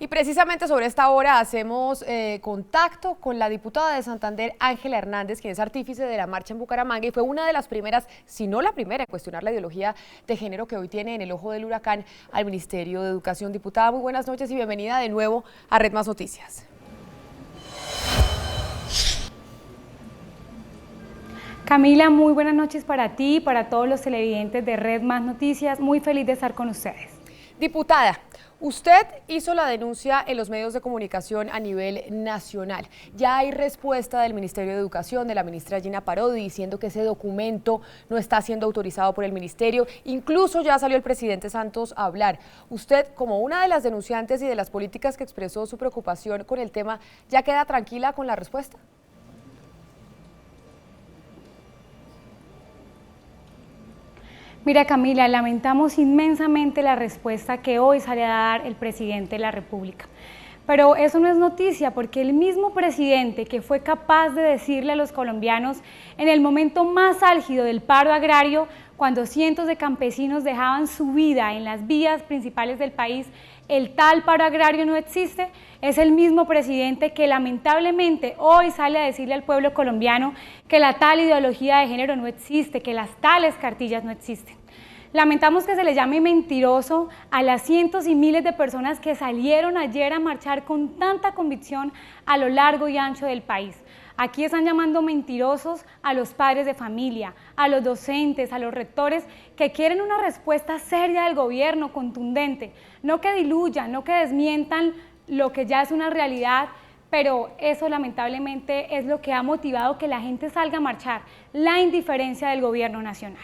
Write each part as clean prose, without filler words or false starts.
Y precisamente sobre esta hora hacemos contacto con la diputada de Santander, Ángela Hernández, quien es artífice de la marcha en Bucaramanga y fue una de las primeras, si no la primera, en cuestionar la ideología de género que hoy tiene en el ojo del huracán al Ministerio de Educación. Diputada, muy buenas noches y bienvenida de nuevo a Red Más Noticias. Camila, muy buenas noches para ti y para todos los televidentes de Red Más Noticias. Muy feliz de estar con ustedes. Diputada, usted hizo la denuncia en los medios de comunicación a nivel nacional. Ya hay respuesta del Ministerio de Educación, de la ministra Gina Parodi, diciendo que ese documento no está siendo autorizado por el ministerio. Incluso ya salió el presidente Santos a hablar. Usted, como una de las denunciantes y de las políticas que expresó su preocupación con el tema, ¿ya queda tranquila con la respuesta? Mira, Camila, lamentamos inmensamente la respuesta que hoy sale a dar el presidente de la República. Pero eso no es noticia, porque el mismo presidente que fue capaz de decirle a los colombianos en el momento más álgido del paro agrario, cuando cientos de campesinos dejaban su vida en las vías principales del país, el tal paro agrario no existe, es el mismo presidente que lamentablemente hoy sale a decirle al pueblo colombiano que la tal ideología de género no existe, que las tales cartillas no existen. Lamentamos que se le llame mentiroso a las cientos y miles de personas que salieron ayer a marchar con tanta convicción a lo largo y ancho del país. Aquí están llamando mentirosos a los padres de familia, a los docentes, a los rectores que quieren una respuesta seria del gobierno, contundente, no que diluyan, no que desmientan lo que ya es una realidad, pero eso lamentablemente es lo que ha motivado que la gente salga a marchar, la indiferencia del gobierno nacional.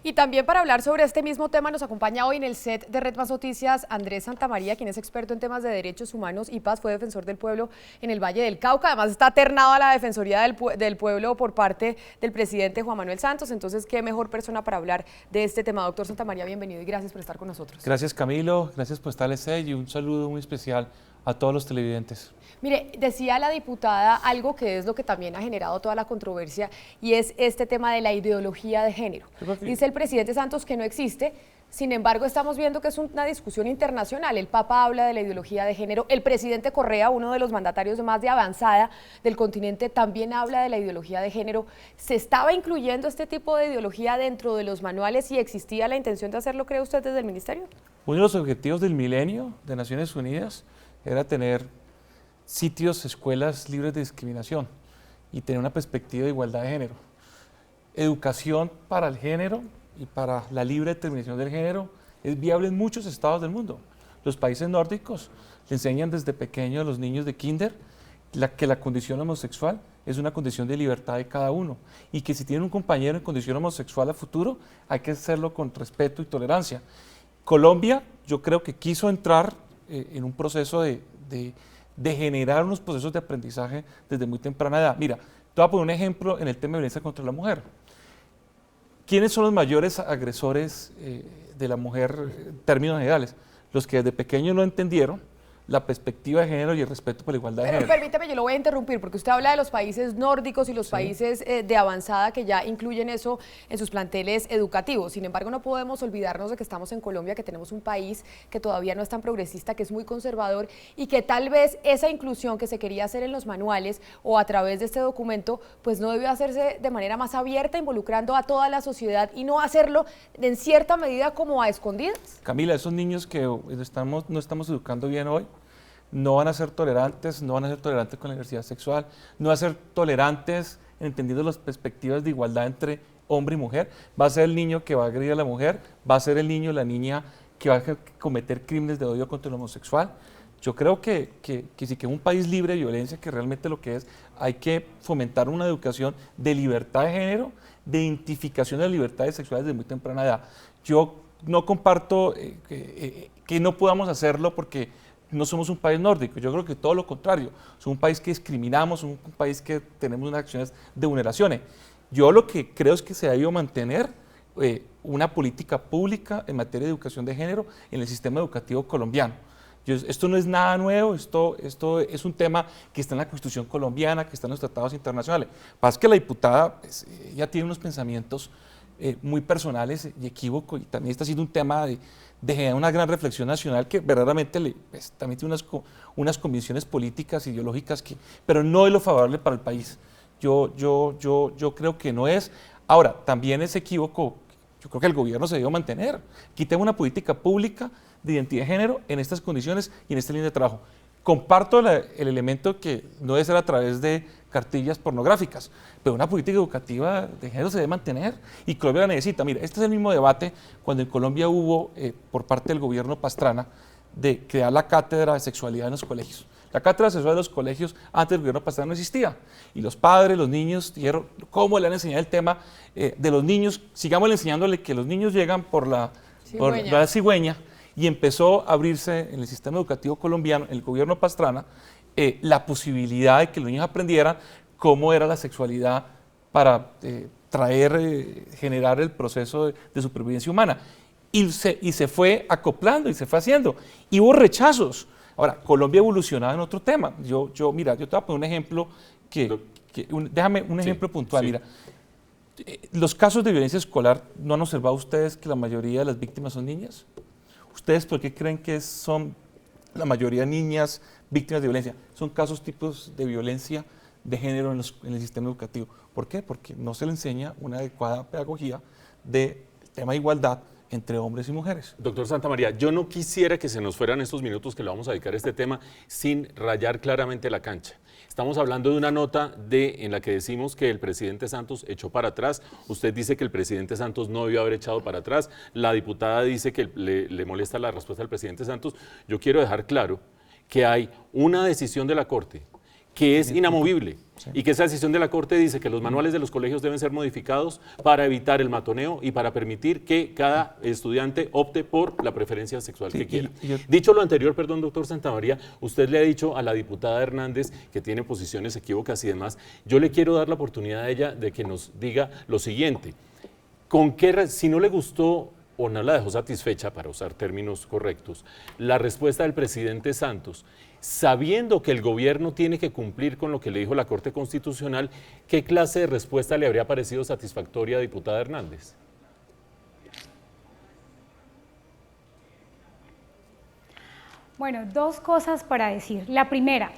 Y también para hablar sobre este mismo tema nos acompaña hoy en el set de Red Más Noticias Andrés Santamaría, quien es experto en temas de derechos humanos y paz, fue defensor del pueblo en el Valle del Cauca, además está ternado a la Defensoría del Pueblo por parte del presidente Juan Manuel Santos, entonces qué mejor persona para hablar de este tema. Doctor Santamaría, bienvenido y gracias por estar con nosotros. Gracias Camilo, gracias por estar y un saludo muy especial a todos los televidentes. Mire, decía la diputada algo que es lo que también ha generado toda la controversia y es este tema de la ideología de género. Dice el presidente Santos que no existe, sin embargo estamos viendo que es una discusión internacional. El Papa habla de la ideología de género, el presidente Correa, uno de los mandatarios más de avanzada del continente, también habla de la ideología de género. ¿Se estaba incluyendo este tipo de ideología dentro de los manuales y existía la intención de hacerlo, cree usted, desde el ministerio? Uno de los objetivos del milenio de Naciones Unidas era tener sitios, escuelas libres de discriminación y tener una perspectiva de igualdad de género. Educación para el género y para la libre determinación del género es viable en muchos estados del mundo. Los países nórdicos le enseñan desde pequeños a los niños de kinder que la condición homosexual es una condición de libertad de cada uno y que si tiene un compañero en condición homosexual a futuro hay que hacerlo con respeto y tolerancia. Colombia, yo creo que quiso entrar en un proceso de generar unos procesos de aprendizaje desde muy temprana edad. Mira, te voy a poner un ejemplo en el tema de violencia contra la mujer. ¿Quiénes son los mayores agresores de la mujer en términos generales? Los que desde pequeños no entendieron la perspectiva de género y el respeto por la igualdad de género. Permítame, yo lo voy a interrumpir porque usted habla de los países nórdicos y los países de avanzada que ya incluyen eso en sus planteles educativos. Sin embargo, no podemos olvidarnos de que estamos en Colombia, que tenemos un país que todavía no es tan progresista, que es muy conservador y que tal vez esa inclusión que se quería hacer en los manuales o a través de este documento, pues no debió hacerse de manera más abierta, involucrando a toda la sociedad y no hacerlo en cierta medida como a escondidas. Camila, esos niños que no estamos educando bien hoy, no van a ser tolerantes, no van a ser tolerantes con la diversidad sexual, no van a ser tolerantes entendiendo las perspectivas de igualdad entre hombre y mujer. Va a ser el niño que va a agredir a la mujer, va a ser el niño o la niña que va a cometer crímenes de odio contra el homosexual. Yo creo que si que un país libre de violencia, que realmente lo que es, hay que fomentar una educación de libertad de género, de identificación de las libertades sexuales desde muy temprana edad. Yo no comparto que no podamos hacerlo porque no somos un país nórdico, yo creo que todo lo contrario, somos un país que discriminamos, somos un país que tenemos unas acciones de vulneraciones. Yo lo que creo es que se ha debido mantener una política pública en materia de educación de género en el sistema educativo colombiano. Esto no es nada nuevo, esto es un tema que está en la Constitución colombiana, que está en los tratados internacionales. Pasa que la diputada ya tiene unos pensamientos muy personales y equívocos, y también está siendo un tema de generar una gran reflexión nacional que verdaderamente también tiene unas convicciones políticas, ideológicas, pero no es lo favorable para el país. Yo creo que no es. Ahora, también es equívoco, yo creo que el gobierno se debe mantener. Aquí tengo una política pública de identidad de género en estas condiciones y en esta línea de trabajo. Comparto el elemento que no debe ser a través de cartillas pornográficas, pero una política educativa de género se debe mantener y Colombia la necesita. Mira, este es el mismo debate cuando en Colombia hubo, por parte del gobierno Pastrana, de crear la cátedra de sexualidad en los colegios. La cátedra sexual de los colegios antes del gobierno Pastrana no existía. Y los padres, los niños, dijeron, ¿cómo le han enseñado el tema de los niños? Sigamos enseñándole que los niños llegan por la cigüeña. Y empezó a abrirse en el sistema educativo colombiano, en el gobierno Pastrana, la posibilidad de que los niños aprendieran cómo era la sexualidad para generar el proceso de supervivencia humana. Y se fue acoplando y se fue haciendo. Y hubo rechazos. Ahora, Colombia evolucionaba en otro tema. Mira, yo te voy a poner un ejemplo déjame un ejemplo puntual. Sí. Mira, los casos de violencia escolar, ¿no han observado ustedes que la mayoría de las víctimas son niñas? ¿Ustedes por qué creen que son la mayoría niñas víctimas de violencia? Son tipos de violencia de género en el sistema educativo. ¿Por qué? Porque no se le enseña una adecuada pedagogía del tema de igualdad entre hombres y mujeres. Doctor Santamaría, yo no quisiera que se nos fueran estos minutos que le vamos a dedicar a este tema sin rayar claramente la cancha. Estamos hablando de una nota en la que decimos que el presidente Santos echó para atrás. Usted dice que el presidente Santos no debió haber echado para atrás. La diputada dice que le molesta la respuesta del presidente Santos. Yo quiero dejar claro que hay una decisión de la Corte que es inamovible, sí, y que esa decisión de la Corte dice que los manuales de los colegios deben ser modificados para evitar el matoneo y para permitir que cada estudiante opte por la preferencia sexual que quiera. Dicho lo anterior, perdón, doctor Santamaría, usted le ha dicho a la diputada Hernández que tiene posiciones equívocas y demás. Yo le quiero dar la oportunidad a ella de que nos diga lo siguiente. Si no le gustó o no la dejó satisfecha, para usar términos correctos, la respuesta del presidente Santos, sabiendo que el gobierno tiene que cumplir con lo que le dijo la Corte Constitucional, ¿qué clase de respuesta le habría parecido satisfactoria a diputada Hernández? Bueno, dos cosas para decir. La primera,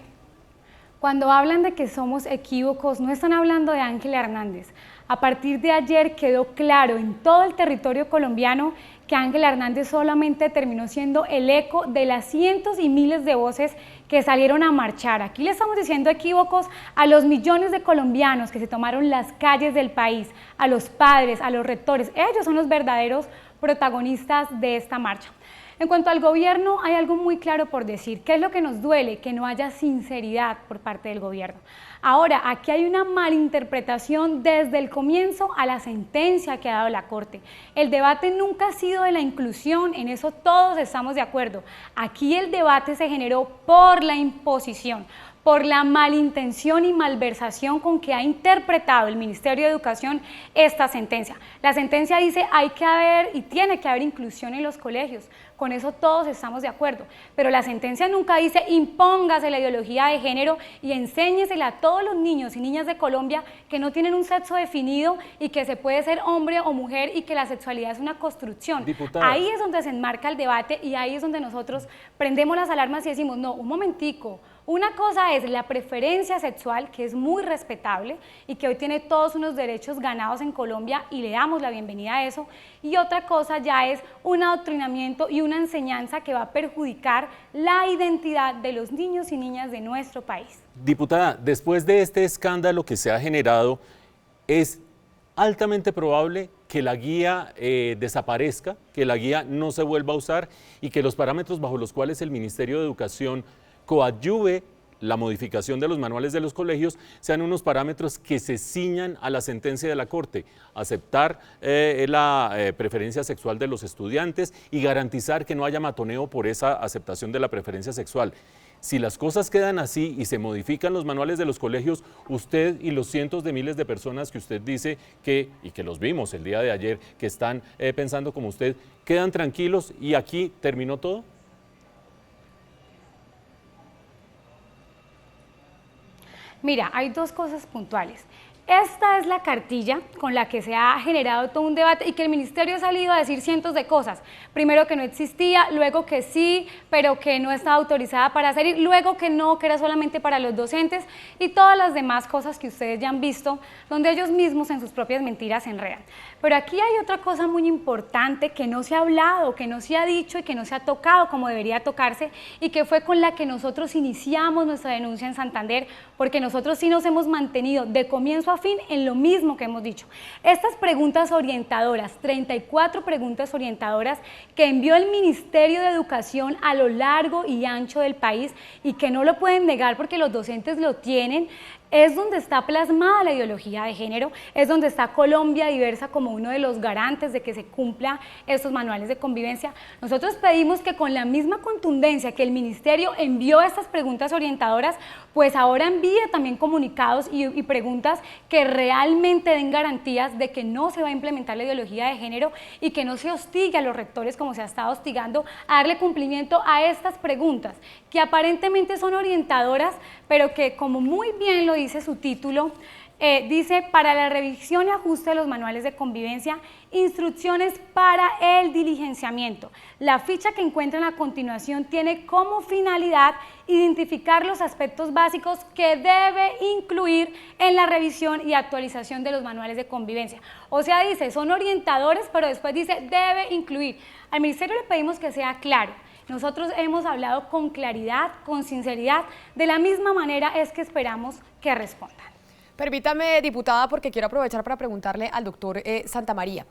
cuando hablan de que somos equívocos, no están hablando de Ángela Hernández. A partir de ayer quedó claro en todo el territorio colombiano que Ángela Hernández solamente terminó siendo el eco de las cientos y miles de voces que salieron a marchar. Aquí le estamos diciendo equívocos a los millones de colombianos que se tomaron las calles del país, a los padres, a los rectores. Ellos son los verdaderos protagonistas de esta marcha. En cuanto al gobierno, hay algo muy claro por decir. ¿Qué es lo que nos duele? Que no haya sinceridad por parte del gobierno. Ahora, aquí hay una malinterpretación desde el comienzo a la sentencia que ha dado la Corte. El debate nunca ha sido de la inclusión, en eso todos estamos de acuerdo. Aquí el debate se generó por la imposición, por la malintención y malversación con que ha interpretado el Ministerio de Educación esta sentencia. La sentencia dice hay que haber y tiene que haber inclusión en los colegios, con eso todos estamos de acuerdo, pero la sentencia nunca dice impóngase la ideología de género y enséñesela a todos los niños y niñas de Colombia que no tienen un sexo definido y que se puede ser hombre o mujer y que la sexualidad es una construcción. Diputada. Ahí es donde se enmarca el debate y ahí es donde nosotros prendemos las alarmas y decimos, no, un momentico. Una cosa es la preferencia sexual, que es muy respetable y que hoy tiene todos unos derechos ganados en Colombia y le damos la bienvenida a eso, y otra cosa ya es un adoctrinamiento y una enseñanza que va a perjudicar la identidad de los niños y niñas de nuestro país. Diputada, después de este escándalo que se ha generado, es altamente probable que la guía desaparezca, que la guía no se vuelva a usar y que los parámetros bajo los cuales el Ministerio de Educación coadyuve la modificación de los manuales de los colegios sean unos parámetros que se ciñan a la sentencia de la Corte, aceptar la preferencia sexual de los estudiantes y garantizar que no haya matoneo por esa aceptación de la preferencia sexual. Si las cosas quedan así y se modifican los manuales de los colegios, usted y los cientos de miles de personas que usted dice y que los vimos el día de ayer, que están pensando como usted, ¿quedan tranquilos y aquí terminó todo? Mira, hay dos cosas puntuales. Esta es la cartilla con la que se ha generado todo un debate y que el ministerio ha salido a decir cientos de cosas. Primero que no existía, luego que sí, pero que no estaba autorizada para hacer, y luego que no, que era solamente para los docentes, y todas las demás cosas que ustedes ya han visto, donde ellos mismos en sus propias mentiras se enredan. Pero aquí hay otra cosa muy importante que no se ha hablado, que no se ha dicho y que no se ha tocado como debería tocarse, y que fue con la que nosotros iniciamos nuestra denuncia en Santander, porque nosotros sí nos hemos mantenido de comienzo a fin en lo mismo que hemos dicho. Estas preguntas orientadoras, 34 preguntas orientadoras que envió el Ministerio de Educación a lo largo y ancho del país y que no lo pueden negar porque los docentes lo tienen, es donde está plasmada la ideología de género, es donde está Colombia Diversa como uno de los garantes de que se cumplan estos manuales de convivencia. Nosotros pedimos que con la misma contundencia que el ministerio envió estas preguntas orientadoras, pues ahora envíe también comunicados y preguntas que realmente den garantías de que no se va a implementar la ideología de género y que no se hostigue a los rectores como se ha estado hostigando a darle cumplimiento a estas preguntas, que aparentemente son orientadoras, pero que, como muy bien lo dice su título, dice: para la revisión y ajuste de los manuales de convivencia, instrucciones para el diligenciamiento. La ficha que encuentran a continuación tiene como finalidad identificar los aspectos básicos que debe incluir en la revisión y actualización de los manuales de convivencia. O sea, dice, son orientadores, pero después dice, debe incluir. Al ministerio le pedimos que sea claro. Nosotros hemos hablado con claridad, con sinceridad, de la misma manera es que esperamos que respondan. Permítame, diputada, porque quiero aprovechar para preguntarle al doctor Santamaría.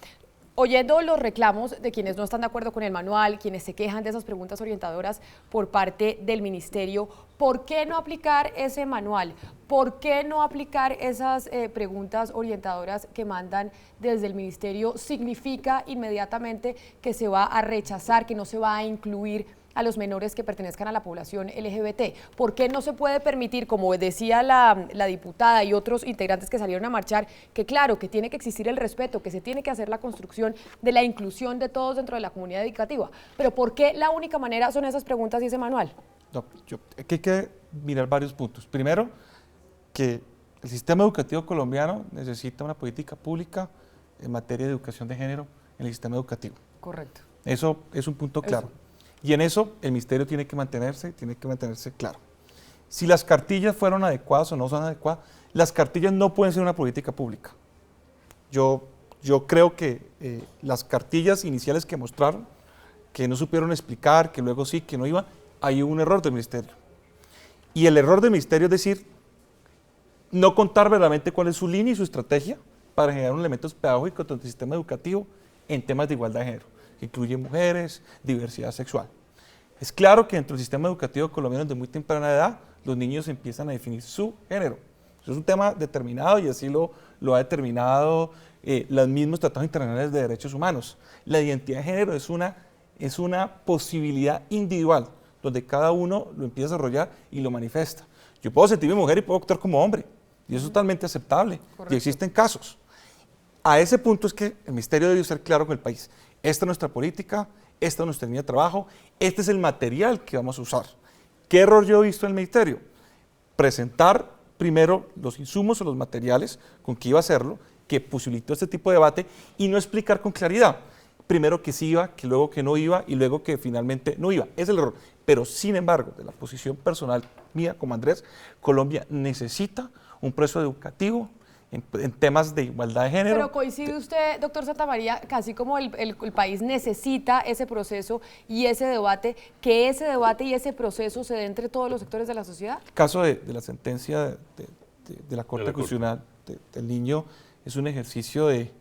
Oyendo los reclamos de quienes no están de acuerdo con el manual, quienes se quejan de esas preguntas orientadoras por parte del ministerio, ¿por qué no aplicar ese manual? ¿Por qué no aplicar esas preguntas orientadoras que mandan desde el ministerio? Significa inmediatamente que se va a rechazar, que no se va a incluir a los menores que pertenezcan a la población LGBT. ¿Por qué no se puede permitir, como decía la diputada y otros integrantes que salieron a marchar, que claro, que tiene que existir el respeto, que se tiene que hacer la construcción de la inclusión de todos dentro de la comunidad educativa? Pero ¿por qué la única manera son esas preguntas y ese manual? No, aquí hay que mirar varios puntos. Primero, que el sistema educativo colombiano necesita una política pública en materia de educación de género en el sistema educativo. Correcto. Eso es un punto claro. Y en eso el ministerio tiene que mantenerse claro. Si las cartillas fueron adecuadas o no son adecuadas, las cartillas no pueden ser una política pública. Yo creo que las cartillas iniciales que mostraron, que no supieron explicar, que luego sí, que no iban, hay un error del ministerio. Y el error del ministerio es decir, no contar verdaderamente cuál es su línea y su estrategia para generar un elemento pedagógico dentro del sistema educativo en temas de igualdad de género, que incluye mujeres, diversidad sexual. Es claro que dentro del sistema educativo colombiano desde muy temprana edad los niños empiezan a definir su género. Eso es un tema determinado y así lo ha determinado los mismos tratados internacionales de derechos humanos. La identidad de género es una posibilidad individual donde cada uno lo empieza a desarrollar y lo manifiesta. Yo puedo sentirme mujer y puedo actuar como hombre y eso es totalmente aceptable. Correcto. Y existen casos. A ese punto es que el ministerio debe ser claro con el país. Esta es nuestra política, esta es nuestra línea de trabajo, este es el material que vamos a usar. ¿Qué error yo he visto en el ministerio? Presentar primero los insumos o los materiales con que iba a hacerlo, que posibilitó este tipo de debate, y no explicar con claridad. Primero que sí iba, que luego que no iba, y luego que finalmente no iba. Es el error. Pero sin embargo, de la posición personal mía como Andrés, Colombia necesita un proceso educativo en temas de igualdad de género. Pero coincide usted, doctor Santamaría, que así como el país necesita ese proceso y ese debate, que ese debate y ese proceso se dé entre todos los sectores de la sociedad. El caso de la sentencia de la Corte Constitucional del niño es un ejercicio de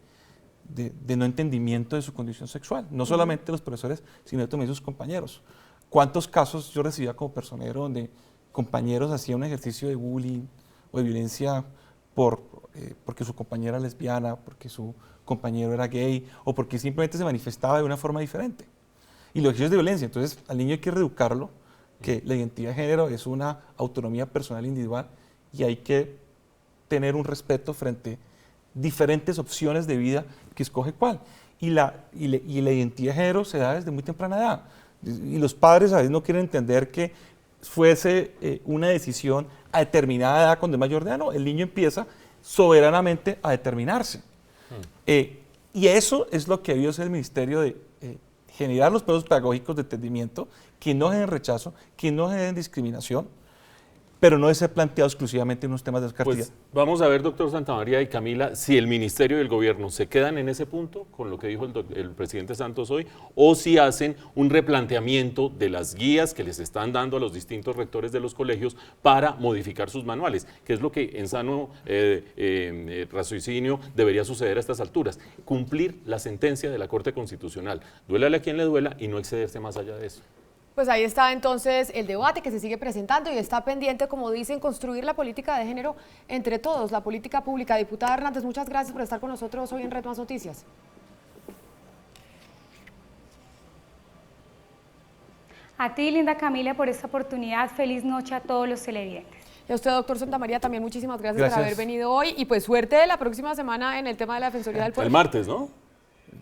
no entendimiento de su condición sexual, no solamente los profesores, sino también sus compañeros. ¿Cuántos casos yo recibía como personero donde compañeros hacían un ejercicio de bullying o de violencia porque su compañera era lesbiana, porque su compañero era gay o porque simplemente se manifestaba de una forma diferente? Y los ejercicios de violencia, entonces al niño hay que reeducarlo, que la identidad de género es una autonomía personal individual y hay que tener un respeto frente a diferentes opciones de vida que escoge cuál. Y la identidad de género se da desde muy temprana edad. Y los padres a veces no quieren entender que fuese una decisión a determinada edad cuando es mayor de edad. No, el niño empieza soberanamente a determinarse. Y eso es lo que debió hacer el ministerio de generar los procesos pedagógicos de entendimiento que no generen rechazo, que no generen discriminación, pero no debe ser planteado exclusivamente en unos temas de descartía. Pues vamos a ver, doctor Santamaría y Camila, si el ministerio y el gobierno se quedan en ese punto con lo que dijo el presidente Santos hoy, o si hacen un replanteamiento de las guías que les están dando a los distintos rectores de los colegios para modificar sus manuales, que es lo que en sano raciocinio debería suceder a estas alturas. Cumplir la sentencia de la Corte Constitucional, duélale a quien le duela y no excederse más allá de eso. Pues ahí está entonces el debate que se sigue presentando y está pendiente, como dicen, construir la política de género entre todos, la política pública. Diputada Hernández, muchas gracias por estar con nosotros hoy en Red Más Noticias. A ti, linda Camila, por esta oportunidad. Feliz noche a todos los televidentes. Y a usted, doctor Santamaría, también muchísimas gracias por haber venido hoy. Y pues suerte la próxima semana en el tema de la Defensoría del Pueblo. El martes, ¿no?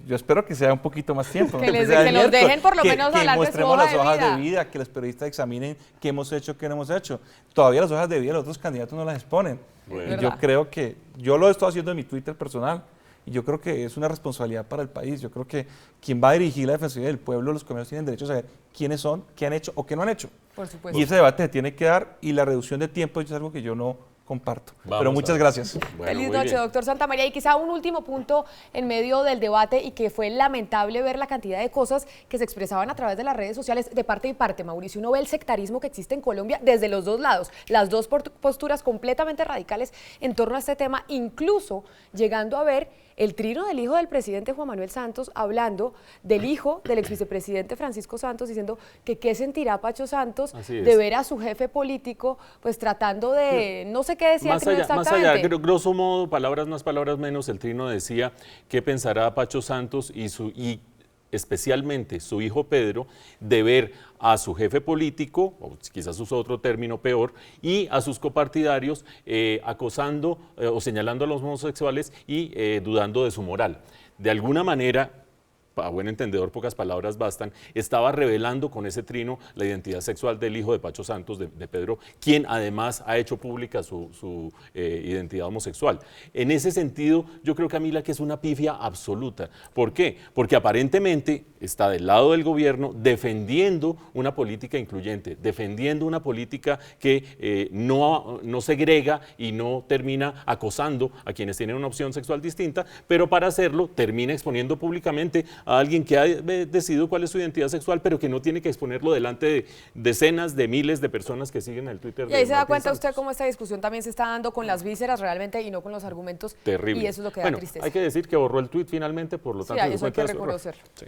Yo espero que sea un poquito más tiempo. Que nos dejen por lo menos hablar de su mostremos las hojas de vida, que los periodistas examinen qué hemos hecho, qué no hemos hecho. Todavía las hojas de vida de los otros candidatos no las exponen. Bueno. Y yo creo que, yo lo estoy haciendo en mi Twitter personal, y yo creo que es una responsabilidad para el país. Yo creo que quien va a dirigir la Defensoría del Pueblo, los colegios tienen derecho a saber quiénes son, qué han hecho o qué no han hecho. Por supuesto. Y ese debate se tiene que dar, y la reducción de tiempo es algo que yo no comparto. Pero muchas gracias. Bueno, feliz noche, doctor Santamaría. Y quizá un último punto en medio del debate, y que fue lamentable ver la cantidad de cosas que se expresaban a través de las redes sociales de parte y parte, Mauricio. Uno ve el sectarismo que existe en Colombia desde los dos lados, las dos posturas completamente radicales en torno a este tema, incluso llegando a ver el trino del hijo del presidente Juan Manuel Santos hablando del hijo del ex vicepresidente Francisco Santos, diciendo que qué sentirá Pacho Santos de ver a su jefe político pues tratando de, no sé qué decía el trino exactamente. Más allá, grosso modo, palabras más, palabras menos, el trino decía qué pensará Pacho Santos y especialmente su hijo Pedro, de ver a su jefe político, o quizás usó otro término peor, y a sus copartidarios acosando o señalando a los homosexuales y dudando de su moral. De alguna manera, a buen entendedor, pocas palabras bastan, estaba revelando con ese trino la identidad sexual del hijo de Pacho Santos, de Pedro, quien además ha hecho pública su identidad homosexual. En ese sentido, yo creo, Camila, que es una pifia absoluta. ¿Por qué? Porque aparentemente está del lado del gobierno defendiendo una política incluyente, defendiendo una política que no segrega y no termina acosando a quienes tienen una opción sexual distinta, pero para hacerlo termina exponiendo públicamente a alguien que ha decidido cuál es su identidad sexual, pero que no tiene que exponerlo delante de decenas de miles de personas que siguen el Twitter. Y ahí se da cuenta usted cómo esta discusión también se está dando con las vísceras realmente y no con los argumentos. Terrible. Y eso es lo que da tristeza. Hay que decir que borró el tweet finalmente, por lo tanto... Sí, eso hay que reconocerlo. Sí.